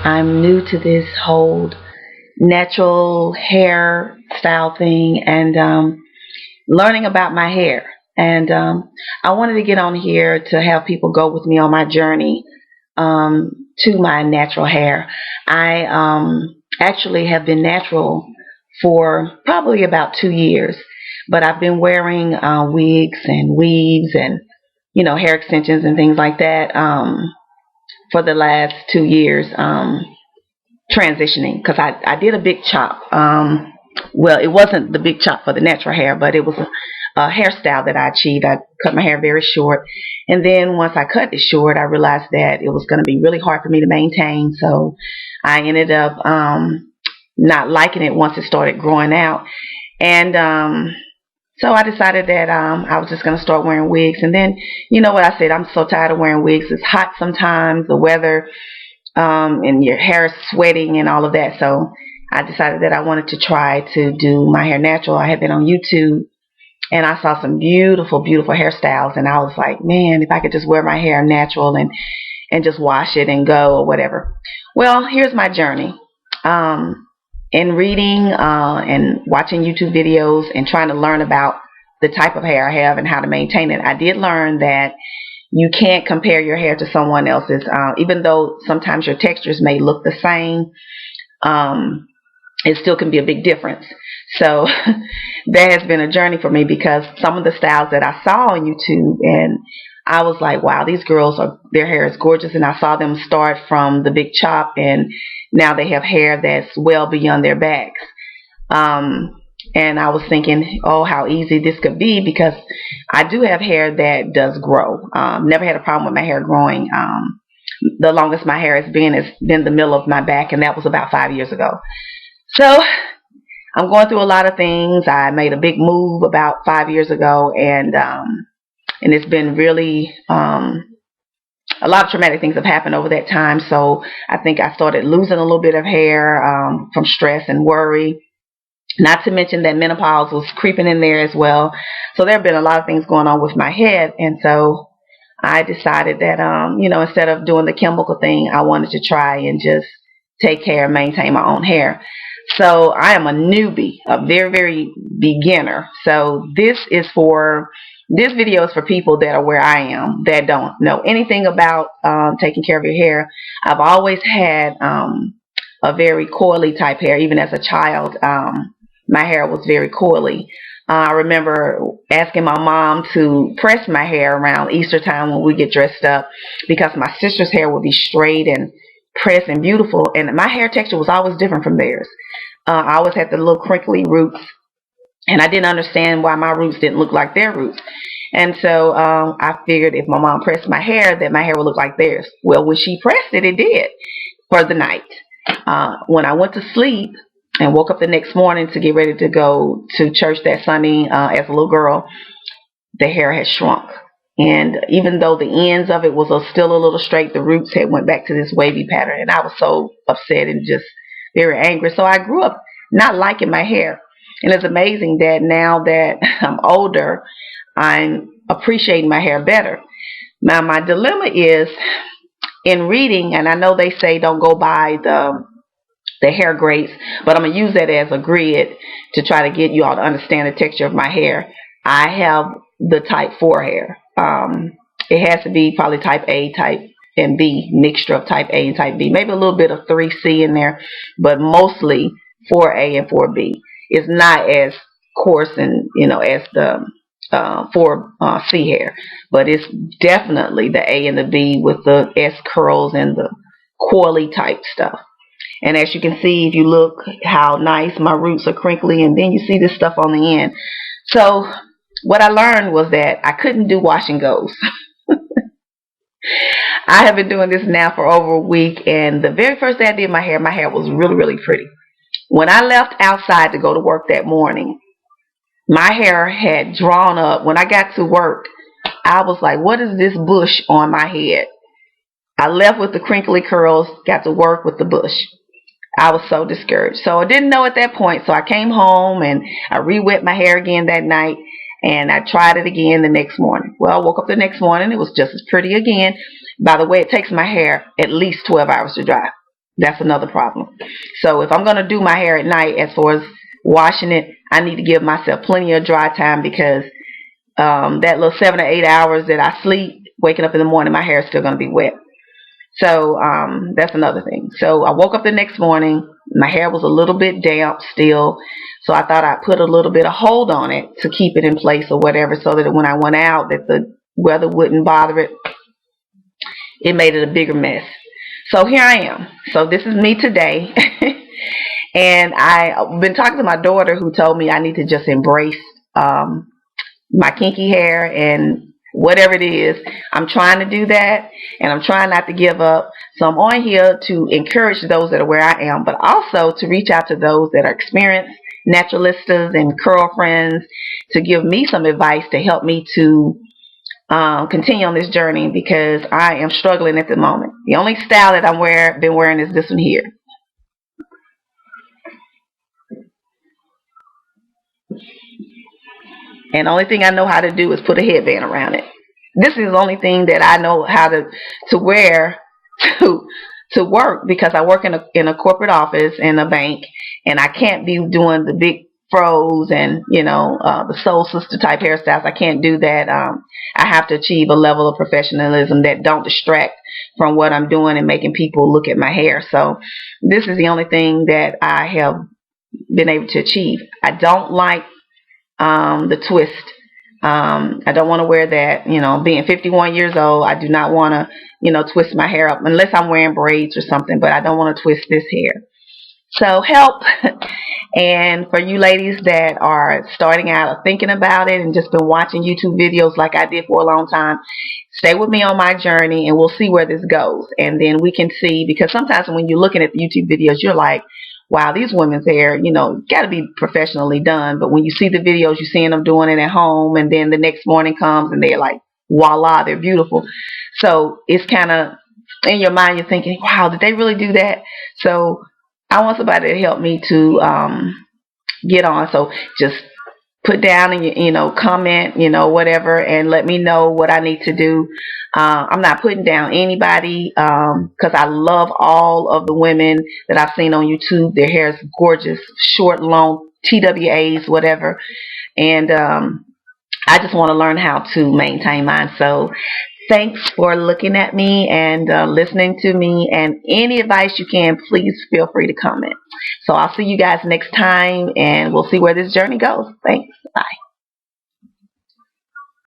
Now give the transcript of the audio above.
I'm new to this whole natural hair style thing and learning about my hair. And I wanted to get on here to have people go with me on my journey to my natural hair. I actually have been natural for probably about 2 years, but I've been wearing wigs and weaves and hair extensions and things like that for the last 2 years, transitioning because I did a big chop. Well, it wasn't the big chop for the natural hair, but it was a hairstyle that I achieved. I cut my hair very short, and then once I cut it short, I realized that it was going to be really hard for me to maintain. So I ended up not liking it once it started growing out, and so I decided that I was just going to start wearing wigs. And then, you know what I said, I'm so tired of wearing wigs. It's hot sometimes, the weather, and your hair is sweating and all of that. So I decided that I wanted to try to do my hair natural. I had been on YouTube and I saw some beautiful, beautiful hairstyles. And I was like, man, if I could just wear my hair natural and just wash it and go or whatever. Well, here's my journey. In reading and watching YouTube videos and trying to learn about the type of hair I have and how to maintain it, I did learn that you can't compare your hair to someone else's. Even though sometimes your textures may look the same, it still can be a big difference. So that has been a journey for me because some of the styles that I saw on YouTube, and I was like, wow, these girls their hair is gorgeous. And I saw them start from the big chop, and now they have hair that's well beyond their backs. And I was thinking, oh, how easy this could be because I do have hair that does grow. Never had a problem with my hair growing. The longest my hair has been the middle of my back, and that was about 5 years ago. So I'm going through a lot of things. I made a big move about 5 years ago, and it's been really a lot of traumatic things have happened over that time. So I think I started losing a little bit of hair from stress and worry. Not to mention that menopause was creeping in there as well. So there have been a lot of things going on with my head. And so I decided that, instead of doing the chemical thing, I wanted to try and just take care and maintain my own hair. So I am a newbie, a very, very beginner. So this video is for people that are where I am, that don't know anything about taking care of your hair. I've always had a very coily type hair. Even as a child, my hair was very coily. I remember asking my mom to press my hair around Easter time when we get dressed up because my sister's hair would be straight and pressed and beautiful, and my hair texture was always different from theirs. I always had the little crinkly roots, and I didn't understand why my roots didn't look like their roots. And so I figured if my mom pressed my hair, that my hair would look like theirs. Well, when she pressed it, it did for the night. When I went to sleep and woke up the next morning to get ready to go to church that Sunday as a little girl, the hair had shrunk. And even though the ends of it was still a little straight, the roots had went back to this wavy pattern. And I was so upset and just very angry. So I grew up not liking my hair. And it's amazing that now that I'm older, I'm appreciating my hair better. Now, my dilemma is in reading, and I know they say don't go by the hair grades, but I'm going to use that as a grid to try to get you all to understand the texture of my hair. I have the type 4 hair. It has to be probably type A, type and B, mixture of type A and type B. Maybe a little bit of 3C in there, but mostly 4A and 4B. It's not as coarse and, as the 4C hair, but it's definitely the A and the B with the S curls and the coily type stuff. And as you can see, if you look how nice my roots are crinkly, and then you see this stuff on the end. So what I learned was that I couldn't do wash and goes. I have been doing this now for over a week, and the very first day I did my hair was really, really pretty. When I left outside to go to work that morning, my hair had drawn up. When I got to work, I was like, what is this bush on my head? I left with the crinkly curls, got to work with the bush. I was so discouraged. So I didn't know at that point. So I came home and I re-wet my hair again that night, and I tried it again the next morning. Well, I woke up the next morning. It was just as pretty again. By the way, it takes my hair at least 12 hours to dry. That's another problem. So if I'm going to do my hair at night, as far as washing it, I need to give myself plenty of dry time, because that little 7 or 8 hours that I sleep, waking up in the morning, my hair is still going to be wet. So that's another thing. So I woke up the next morning. My hair was a little bit damp still. So I thought I'd put a little bit of hold on it to keep it in place or whatever, so that when I went out, that the weather wouldn't bother it. It made it a bigger mess. So here I am. So this is me today. And I've been talking to my daughter, who told me I need to just embrace my kinky hair and whatever it is. I'm trying to do that, and I'm trying not to give up. So I'm on here to encourage those that are where I am, but also to reach out to those that are experienced naturalistas and curl friends, to give me some advice to help me to continue on this journey, because I am struggling at the moment. The only style that I've been wearing is this one here. And the only thing I know how to do is put a headband around it. This is the only thing that I know how to wear to work, because I work in a corporate office in a bank, and I can't be doing the big fros and the soul sister type hairstyles. I can't do that. I have to achieve a level of professionalism that don't distract from what I'm doing and making people look at my hair. So this is the only thing that I have been able to achieve. I don't like the twist. I don't want to wear that. Being 51 years old, I do not want to, twist my hair up, unless I'm wearing braids or something, but I don't want to twist this hair. So help. And for you ladies that are starting out or thinking about it and just been watching YouTube videos like I did for a long time, stay with me on my journey, and we'll see where this goes. And then we can see, because sometimes when you're looking at the YouTube videos, you're like, wow, these women's hair, got to be professionally done. But when you see the videos, you're seeing them doing it at home, and then the next morning comes and they're like, voila, they're beautiful. So it's kind of in your mind, you're thinking, wow, did they really do that? So I want somebody to help me to get on. So just put down and comment, whatever, and let me know what I need to do. I'm not putting down anybody, because I love all of the women that I've seen on YouTube. Their hair is gorgeous, short, long, TWAs, whatever. And I just want to learn how to maintain mine. So thanks for looking at me and listening to me. And any advice you can, please feel free to comment. So I'll see you guys next time, and we'll see where this journey goes. Thanks. Bye.